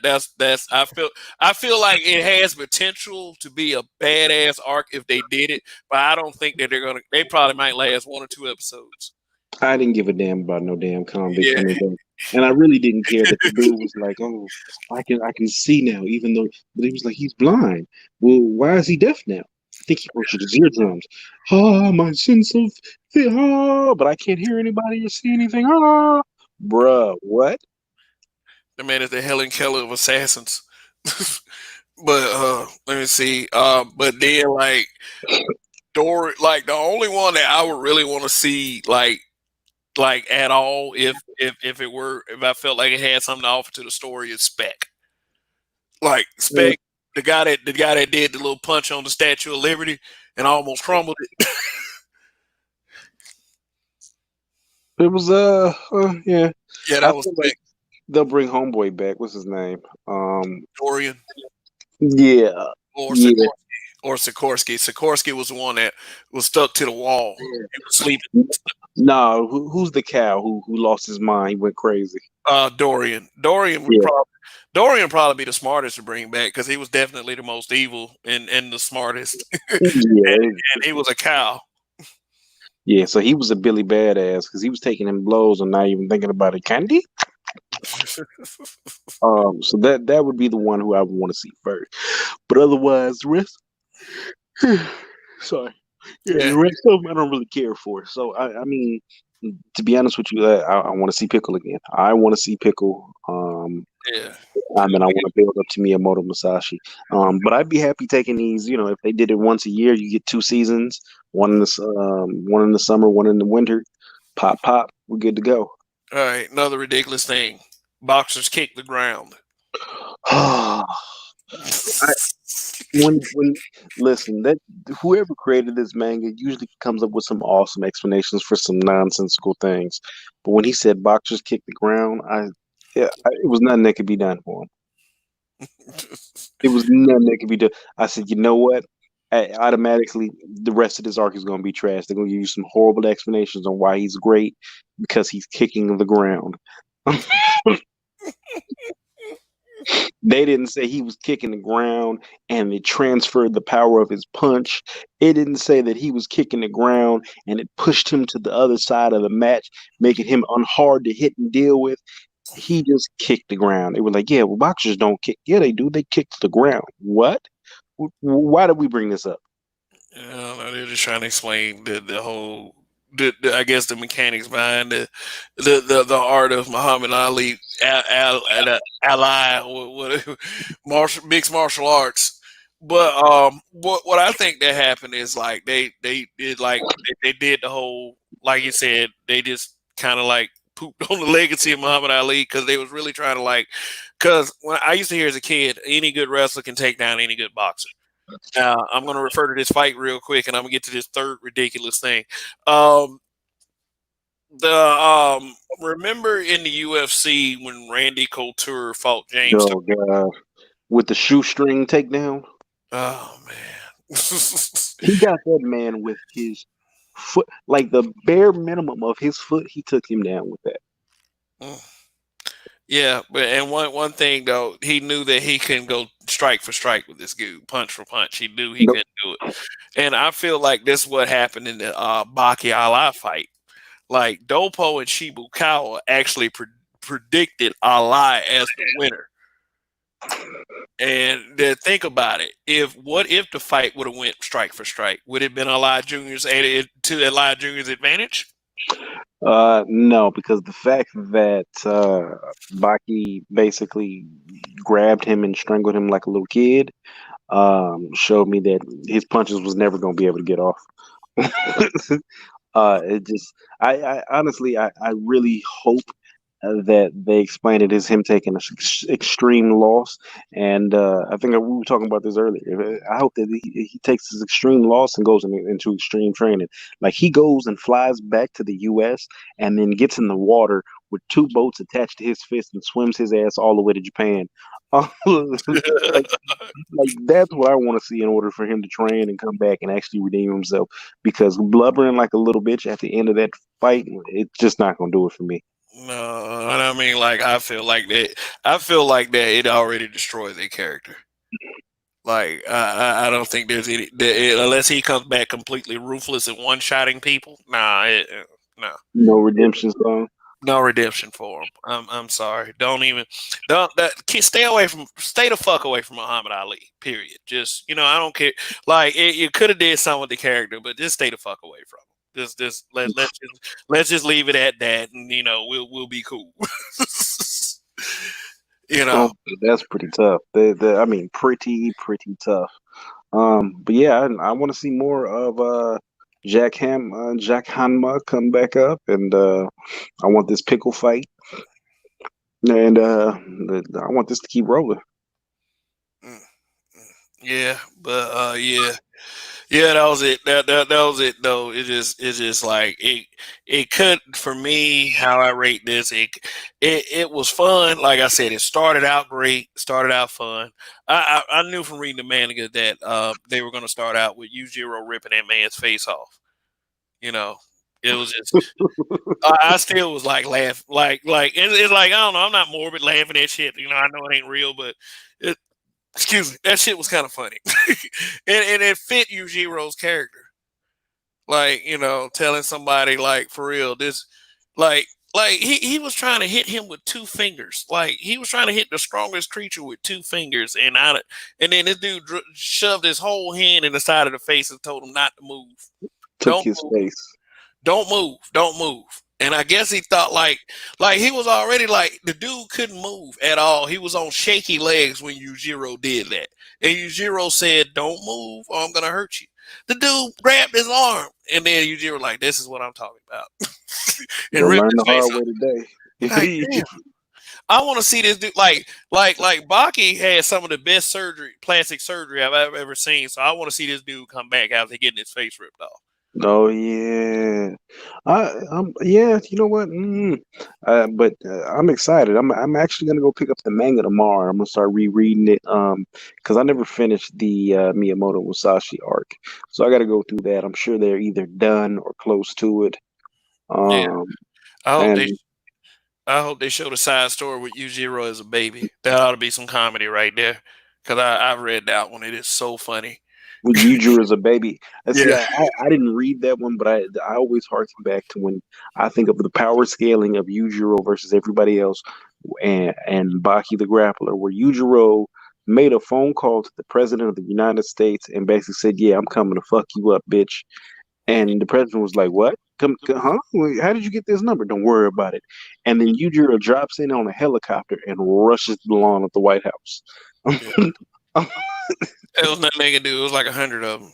That's I feel like it has potential to be a badass arc if they did it, but I don't think that they're gonna. They probably might last 1 or 2 episodes. I didn't give a damn about no damn convicts Yeah. coming back, and I really didn't care that the dude was like, "Oh, I can see now," even though, but he was like, "He's blind. Well, why is he deaf now?" I think he punctured his eardrums. Ah, my sense of but I can't hear anybody or see anything. Ah, bruh, what? The man is the Helen Keller of assassins. But let me see. But then like Like the only one that I would really want to see, like at all, if it were, if I felt like it had something to offer to the story, is Spec. Like Yeah. Spec, the guy that did the little punch on the Statue of Liberty and almost crumbled it. It was yeah. Yeah, I that was feel like Spec. they'll bring Homeboy back. What's his name? Um, Dorian yeah, or yeah. Sikorsky. Sikorsky was the one that was stuck to the wall. He was sleeping. No, who's the cow who lost his mind? He went crazy. Dorian. Yeah, Dorian probably be the smartest to bring back because he was definitely the most evil and the smartest, and yeah, he was a cow. yeah. So he was a Billy Badass because he was taking them blows and not even thinking about it. Candy. So that would be the one who I would want to see first. But otherwise, the rest, sorry, yeah, Yeah, the rest of them I don't really care for. So I mean, to be honest with you, I want to see Pickle again. I want to see Pickle. yeah. And then I want to build up to Miyamoto Musashi. But I'd be happy taking these. You know, if they did it once a year, you get two seasons, one in the summer, one in the winter. Pop, pop, we're good to go. All right, another ridiculous thing. Boxers kick the ground. I, when listen, that whoever created this manga usually comes up with some awesome explanations for some nonsensical things. But when he said boxers kick the ground, it was nothing that could be done for him. It was nothing that could be done. I said, you know what? Automatically, the rest of this arc is going to be trash. They're going to give you some horrible explanations on why he's great because he's kicking the ground. They didn't say he was kicking the ground and it transferred the power of his punch. It didn't say that he was kicking the ground and it pushed him to the other side of the match, making him unhard to hit and deal with. He just kicked the ground. They were like, yeah, well, boxers don't kick. Yeah, they do. They kick to the ground. What? Why did we bring this up? I don't know. They're just trying to explain the whole, I guess the mechanics behind the art of Muhammad Ali, ally, what mixed martial arts. But what I think that happened is like they did like they did the whole, like you said, they just kind of like pooped on the legacy of Muhammad Ali because they was really trying to like, because when I used to hear as a kid, any good wrestler can take down any good boxer. Now, I'm going to refer to this fight real quick, and I'm going to get to this third ridiculous thing. Um, the remember in the UFC when Randy Couture fought James? Oh God! With the shoestring takedown, Oh man. he got that man with his foot, like the bare minimum of his foot. He took him down with that. Yeah, but and one thing though, he knew that he couldn't go strike for strike with this dude, punch for punch. He knew he Nope. couldn't do it, and I feel like this is what happened in the Baki Allah fight. Like Dopo and Shibukawa actually predicted Allah as the winner. And then think about it. If what if the fight would have went strike for strike? Would it have been to Eli Junior's advantage? No, because the fact that Baki basically grabbed him and strangled him like a little kid showed me that his punches was never going to be able to get off. It just, I honestly, I really hope that they explained it as him taking an extreme loss. And I think we were talking about this earlier. I hope that he takes his extreme loss and goes into extreme training. Like he goes and flies back to the U.S. and then gets in the water with two boats attached to his fist and swims his ass all the way to Japan. like like that's what I want to see in order for him to train and come back and actually redeem himself. Because blubbering like a little bitch at the end of that fight, it's just not gonna do it for me. No, and I mean, like I feel like that. I feel like that it already destroyed their character. Like I don't think there's any unless he comes back completely ruthless and one shotting people. Nah, no. No redemption song. No redemption for him. I'm sorry. Don't even don't stay the fuck away from Muhammad Ali. Period. Just I don't care. Like you could have did something with the character, but just stay the fuck away from him. Just let's just leave it at that, and we'll be cool. you Oh, know. that's pretty tough. I mean, pretty tough. But yeah, I want to see more of Jack Hanma come back up, and I want this pickle fight, and I want this to keep rolling. Mm, mm. Yeah, but yeah, that was it. That was it though. It just like it could for me how I rate this. It was fun. Like I said, it started out great, started out fun. I knew from reading the manga that they were gonna start out with Yujiro ripping that man's face off. You know, it was just I still was like laugh it's like I don't know. I'm not morbid laughing at shit. I know it ain't real, but it, excuse me, that shit was kind of funny, and it fit Yujiro's character. Like telling somebody like for real this, like he was trying to hit him with two fingers. Like he was trying to hit the strongest creature with two fingers, and then this dude shoved his whole hand in the side of the face and told him not to move. Took Don't his move. face. Don't move. Don't move. And I guess he thought like he was already like the dude couldn't move at all. He was on shaky legs when Yujiro did that. And Yujiro said, "Don't move or I'm gonna hurt you." The dude grabbed his arm and then Yujiro like, "This is what I'm talking about." And You'll ripped learn his the face hard up. way Like, today. damn. I want to see this dude like Baki had some of the best plastic surgery I've ever seen. So I want to see this dude come back after getting his face ripped off. Oh yeah, yeah. You know what? But I'm excited. I'm actually gonna go pick up the manga tomorrow. I'm gonna start rereading it. Because I never finished the Miyamoto Musashi arc, so I got to go through that. I'm sure they're either done or close to it. Yeah. Um, I hope they and I hope they show the side story with Yujiro as a baby. That ought to be some comedy right there. Cause I've read that one. It is so funny. with Yuju as a baby. And see, Yeah. I didn't read that one, but I always harken back to when I think of the power scaling of Yujiro versus everybody else, and Baki the Grappler, where Yujiro made a phone call to the president of the United States and basically said, "Yeah, I'm coming to fuck you up, bitch." And the president was like, "What? Huh? Wait, how did you get this number? Don't worry about it." And then Yujiro drops in on a helicopter and rushes the lawn of the White House. Yeah. There was nothing they could do. It was like 100 of them.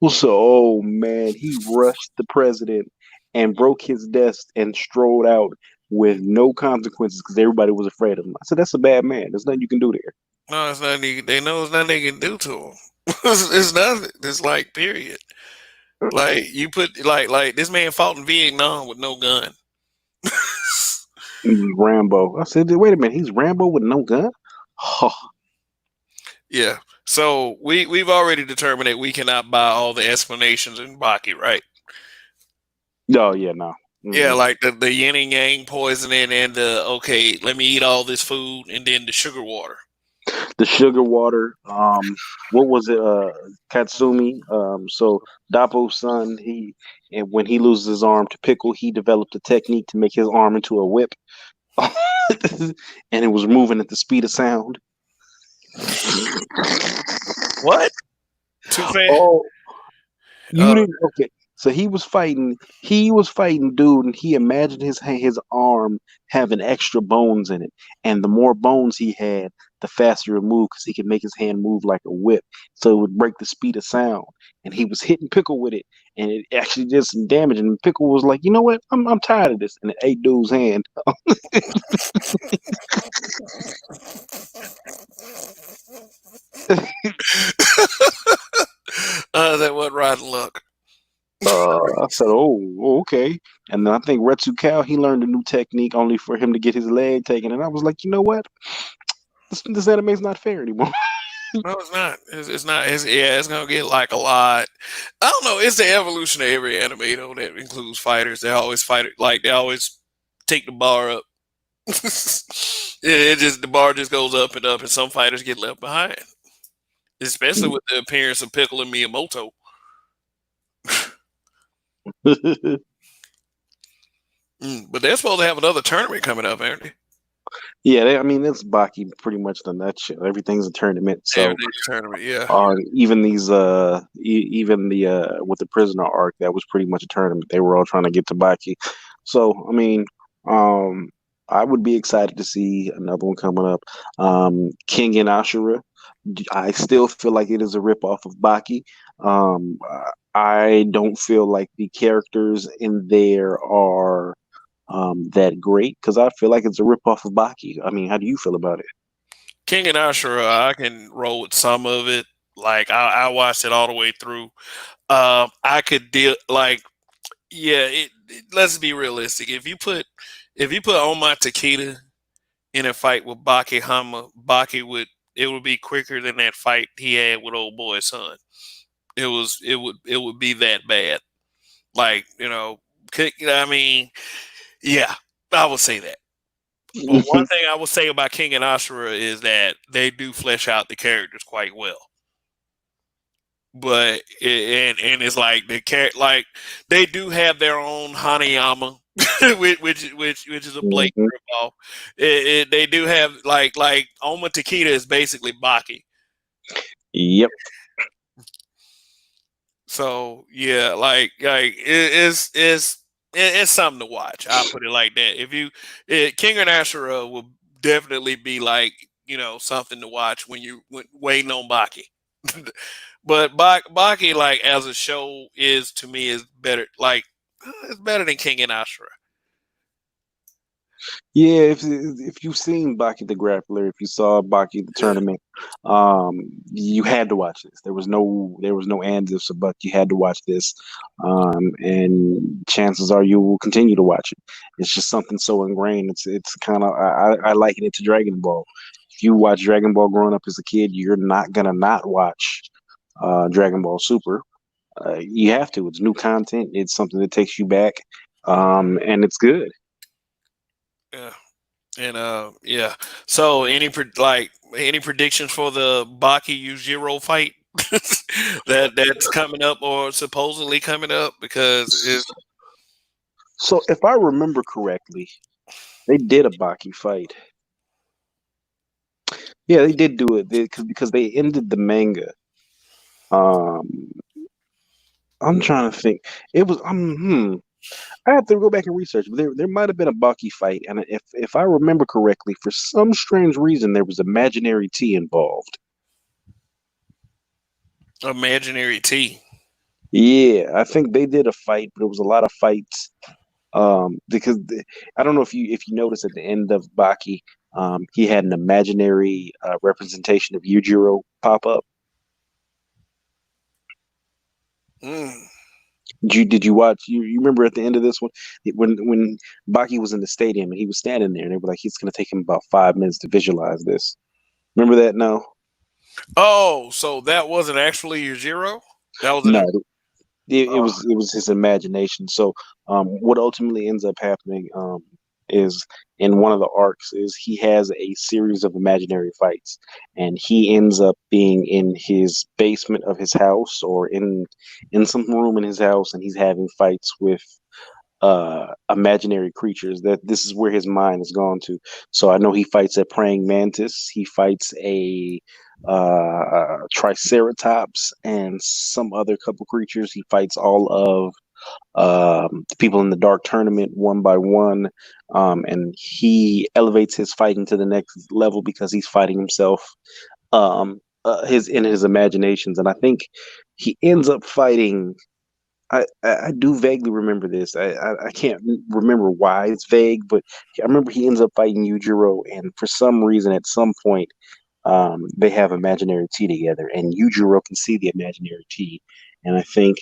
So, oh man, he rushed the president and broke his desk and strode out with no consequences because everybody was afraid of him. I said, "That's a bad man. There's nothing you can do there." No, it's nothing. They know it's nothing they can do to them. It's nothing. It's like period. Like you put like this man fought in Vietnam with no gun. He's Rambo. I said, "Wait a minute, he's Rambo with no gun." Oh, Yeah. So we've already determined that we cannot buy all the explanations in Baki, right? no, yeah, no. Yeah, Mm-mm. like the yin and yang poisoning and the okay, let me eat all this food and then the sugar water. The sugar water. What was it? Katsumi. So Dapo's son, and when he loses his arm to Pickle, he developed a technique to make his arm into a whip, and it was moving at the speed of sound. What? Too fast. Oh, you Uh, didn't. Okay, so he was fighting. He was fighting dude, and he imagined his arm having extra bones in it, and the more bones he had, the faster it moved because he could make his hand move like a whip, so it would break the speed of sound. And he was hitting Pickle with it, and it actually did some damage. And Pickle was like, "You know what? I'm tired of this," and it ate dude's hand. that wasn't rotten luck. I said, "Oh, okay." And then I think Retsu Cow he learned a new technique only for him to get his leg taken. And I was like, "You know what? This anime's not fair anymore." No, it's not. It's not. Yeah, it's gonna get like a lot. I don't know. It's the evolution of every anime though that includes fighters. They always fight it like they always take the bar up. It just the bar just goes up and up, and some fighters get left behind. Especially with the appearance of Pickle and Miyamoto. But they're supposed to have another tournament coming up, aren't they? Yeah, I mean that's Baki pretty much the nutshell. Everything's a tournament. So Everything's a tournament, yeah. even these even the with the prisoner arc that was pretty much a tournament. They were all trying to get to Baki. So I mean, um I would be excited to see another one coming up. King and Ashura. I still feel like it is a ripoff of Baki. I don't feel like the characters in there are that great because I feel like it's a ripoff of Baki. I mean, how do you feel about it? King and Ashura, I can roll with some of it. Like I watched it all the way through. I could deal like yeah. Let's be realistic. If you put Omar Takeda in a fight with Baki Hama, Baki would it would be quicker than that fight he had with old boy's son. It would be that bad. Like I mean, yeah, I would say that. But one thing I will say about King and Ashura is that they do flesh out the characters quite well. But and it's like like they do have their own Hanayama, which is a blatant Hmm. ripoff. They do have like Oma Takeda is basically Baki. Yep. So yeah, it's something to watch. I'll put it like that. King and Ashura will definitely be like something to watch when waiting on Baki. But Baki like as a show is to me is better. Like it's better than King and Ashura. Yeah, if you've seen Baki the Grappler, if you saw Baki the tournament, you had to watch this. There was no ands ifs or buts. You had to watch this, and chances are you will continue to watch it. It's just something so ingrained. It's kind of I liken it to Dragon Ball. If you watch Dragon Ball growing up as a kid, you're not gonna not watch Dragon Ball Super. You have to. It's new content. It's something that takes you back, and it's good. Yeah. And yeah. So any predictions for the Baki Yujiro fight that's coming up or supposedly coming up because it's So if I remember correctly, they did a Baki fight. Yeah, they did do it because they ended the manga. Um, I'm trying to think. It was I have to go back and research. But there might have been a Baki fight, and if I remember correctly, for some strange reason, there was imaginary tea involved. imaginary T. Yeah, I think they did a fight, but it was a lot of fights. Because I don't know if you notice at the end of Baki, he had an imaginary representation of Yujiro pop up. Mm. Did you watch? You remember at the end of this one when Baki was in the stadium and he was standing there and they were like, it's going to take him about 5 minutes to visualize this. Remember that? No, Oh, so that wasn't actually Yujiro? That was no. an It uh, was it was his imagination. So what ultimately ends up happening is in one of the arcs is he has a series of imaginary fights, and he ends up being in his basement of his house or in some room in his house, and he's having fights with imaginary creatures. That this is where his mind has gone to. So I know he fights a praying mantis. He fights a triceratops and some other couple creatures. He fights all of the people in the dark tournament one by one, and he elevates his fighting to the next level because he's fighting himself. His in his imaginations, and I think he ends up fighting. I do vaguely remember this. I can't remember why it's vague, but I remember he ends up fighting Yujiro, and for some reason, at some point, they have imaginary tea together, and Yujiro can see the imaginary tea, and I think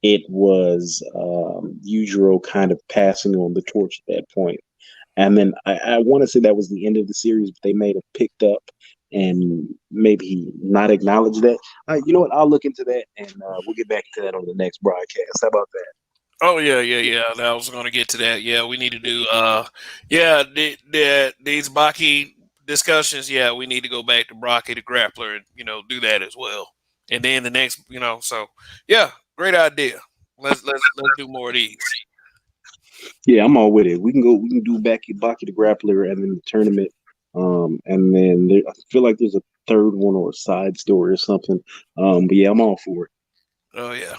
it was Yujiro kind of passing on the torch at that point. And then I want to say that was the end of the series, but they may have picked up and maybe not acknowledged that. You know what? I'll look into that and we'll get back to that on the next broadcast. How about that? Oh yeah, yeah, yeah. I was going to get to that. Yeah, we need to do. Yeah, these Baki discussions. Yeah, we need to go back to Baki the Grappler and do that as well. And then the next, so yeah, great idea. Let's do more of these. Yeah, I'm all with it. We can go. We can do Baki the Grappler and then the tournament. And then I feel like there's a third one or a side story or something. But yeah, I'm all for it. Oh yeah.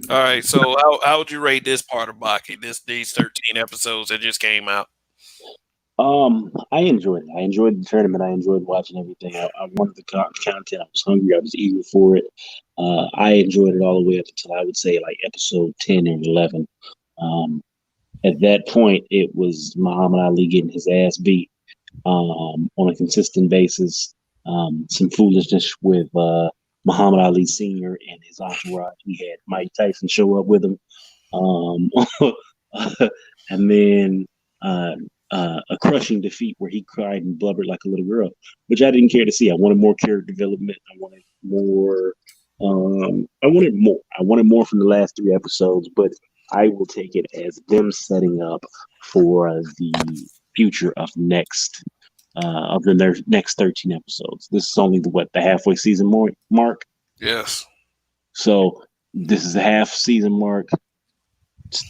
All right. So how would you rate this part of Baki? These 13 episodes that just came out. I enjoyed it. I enjoyed the tournament. I enjoyed watching everything. I wanted the content. I was hungry. I was eager for it. I enjoyed it all the way up until I would say like episode 10 and 11. Um, at that point, it was Muhammad Ali getting his ass beat on a consistent basis. Some foolishness with Muhammad Ali Sr. and his entourage. He had Mike Tyson show up with him. Um, and then uh, a crushing defeat where he cried and blubbered like a little girl, which I didn't care to see. I wanted more character development. I wanted more. I wanted more. I wanted more from the last three episodes, but I will take it as them setting up for the future of the next 13 episodes. This is only the halfway season mark. Yes. So this is the half season mark.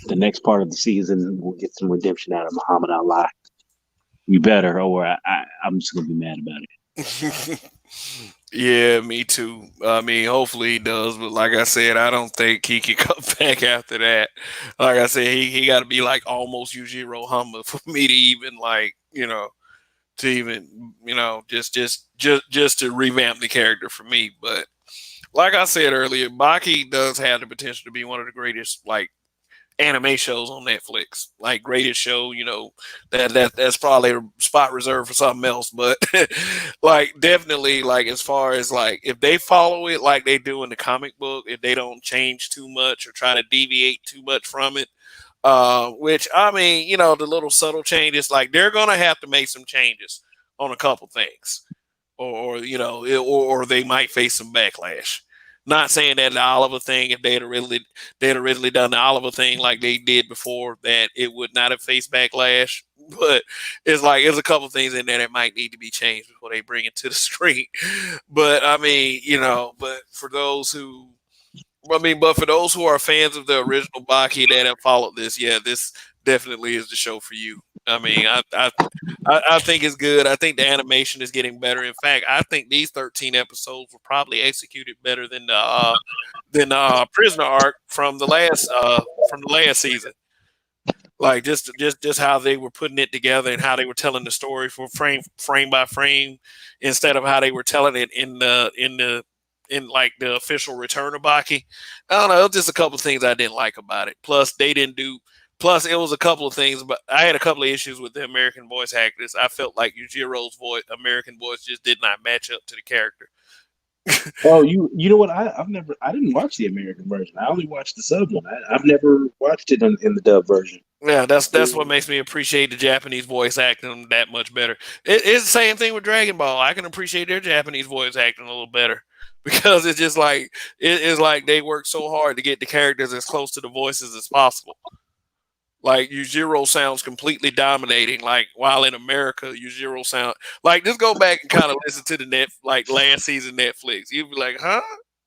The next part of the season, we'll get some redemption out of Muhammad Ali. You better, or I'm just gonna be mad about it. Yeah, me too. I mean, hopefully he does, but like I said, I don't think he can come back after that. Like I said, he got to be like almost Yujiro Hama for me to even like to even just to revamp the character for me. But like I said earlier, Baki does have the potential to be one of the greatest like anime shows on Netflix. Like greatest show, that's probably a spot reserved for something else. But like definitely like as far as like if they follow it like they do in the comic book, if they don't change too much or try to deviate too much from it, which I mean, the little subtle changes, like they're gonna have to make some changes on a couple things or they might face some backlash. Not saying that the Oliver thing, if they'd have really done the Oliver thing like they did before, that it would not have faced backlash. But it's like there's a couple things in there that might need to be changed before they bring it to the screen. But I mean, but for those who are fans of the original Baki that have followed this, yeah, this definitely is the show for you. I mean, I think it's good. I think the animation is getting better. In fact, I think these 13 episodes were probably executed better than the prisoner arc from the last season. Like just how they were putting it together and how they were telling the story for frame by frame instead of how they were telling it in like the official return of Baki. I don't know, it was just a couple of things I didn't like about it. Plus they didn't do plus it was a couple of things, but I had a couple of issues with the American voice actors. I felt like Yujiro's American voice just did not match up to the character. Oh, you know what? I didn't watch the American version. I only watched the sub one. I've never watched it in the dub version. Yeah, that's what makes me appreciate the Japanese voice acting that much better. It's the same thing with Dragon Ball. I can appreciate their Japanese voice acting a little better because it's just like it's like they work so hard to get the characters as close to the voices as possible. Like Yujiro sounds completely dominating. Like while in America, Yujiro sound like just go back and kind of listen to the net like last season Netflix. You'd be like, huh?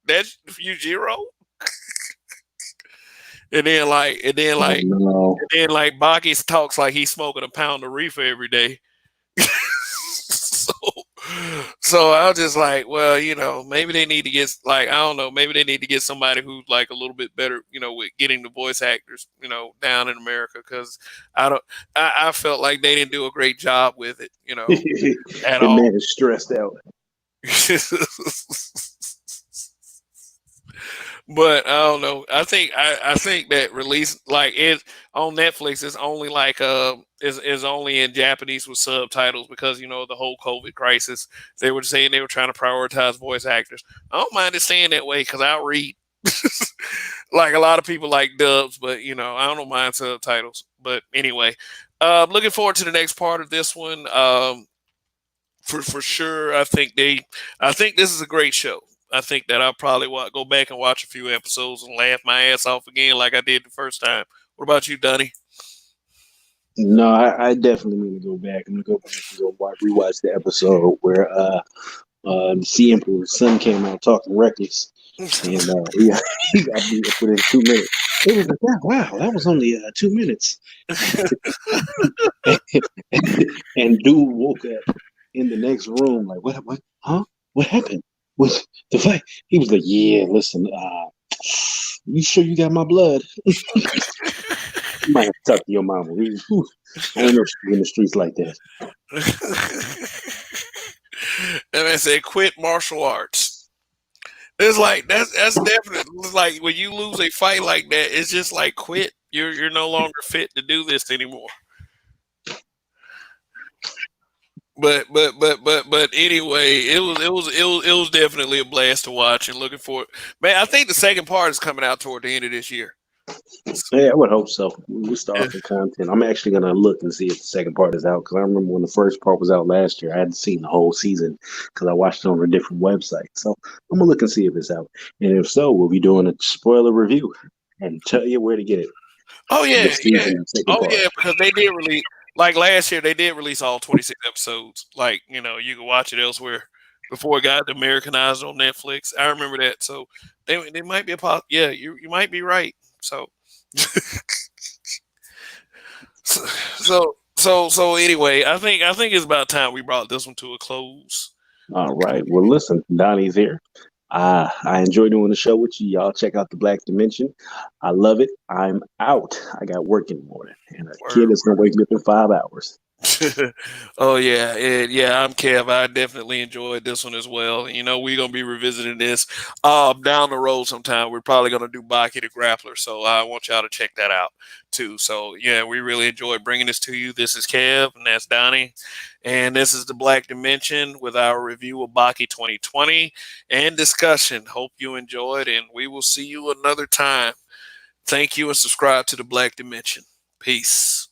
That's Yujiro? And then like and then Oh like no. and then like Baki talks like he's smoking a pound of reefer every day. so so I was just like, well, maybe they need to get like I don't know, maybe they need to get somebody who's like a little bit better, with getting the voice actors, down in America because I don't I felt like they didn't do a great job with it, at The all. man is stressed out. But I don't know. I think that release like it on Netflix is only like is only in Japanese with subtitles because the whole COVID crisis. They were saying they were trying to prioritize voice actors. I don't mind it staying that way because I'll read. Like a lot of people like dubs, but I don't mind subtitles. But anyway, looking forward to the next part of this one. For sure. I think this is a great show. I think that I'll probably go back and watch a few episodes and laugh my ass off again like I did the first time. What about you, Dunny? No, I definitely need to go back. I'm gonna go back and rewatch the episode where the Sea Emperor's son came out talking reckless, and he got beat up within 2 minutes. It was like, wow, that was only 2 minutes. And dude woke up in the next room like, what, huh? What happened? Was the fight? He was like, yeah, listen, you sure you got my blood? You might have to talk to your mama. Whew, I don't know if she's in the streets like that. And I said, quit martial arts. It's like that's definitely like when you lose a fight like that, it's just like quit. You're no longer fit to do this anymore. But anyway, it was definitely a blast to watch and looking for it. Man, I think the second part is coming out toward the end of this year. Yeah, I would hope so. We're Yeah, starving for content. I'm actually gonna look and see if the second part is out because I remember when the first part was out last year. I hadn't seen the whole season because I watched it on a different website. So I'm gonna look and see if it's out, and if so, we'll be doing a spoiler review and tell you where to get it. oh The yeah, yeah. season second Oh part. yeah, because they did release like last year. They did release all 26 episodes. Like you can watch it elsewhere before it got Americanized on Netflix. I remember that. So they might be a yeah. You might be right. So so anyway, I think it's about time we brought this one to a close. All right. Well, listen, Donnie's here. I enjoy doing the show with you. Y'all check out the Black Dimension. I love it. I'm out. I got work in the morning, and a kid Word. is gonna wake me up in 5 hours. Oh yeah, yeah. I'm Kev. I definitely enjoyed this one as well. We're gonna be revisiting this down the road sometime. We're probably gonna do Baki the Grappler, so I want y'all to check that out too. So yeah, we really enjoyed bringing this to you. This is Kev, and that's Donnie, and this is the Black Dimension with our review of Baki 2020 and discussion. Hope you enjoyed, and we will see you another time. Thank you, and subscribe to the Black Dimension. Peace.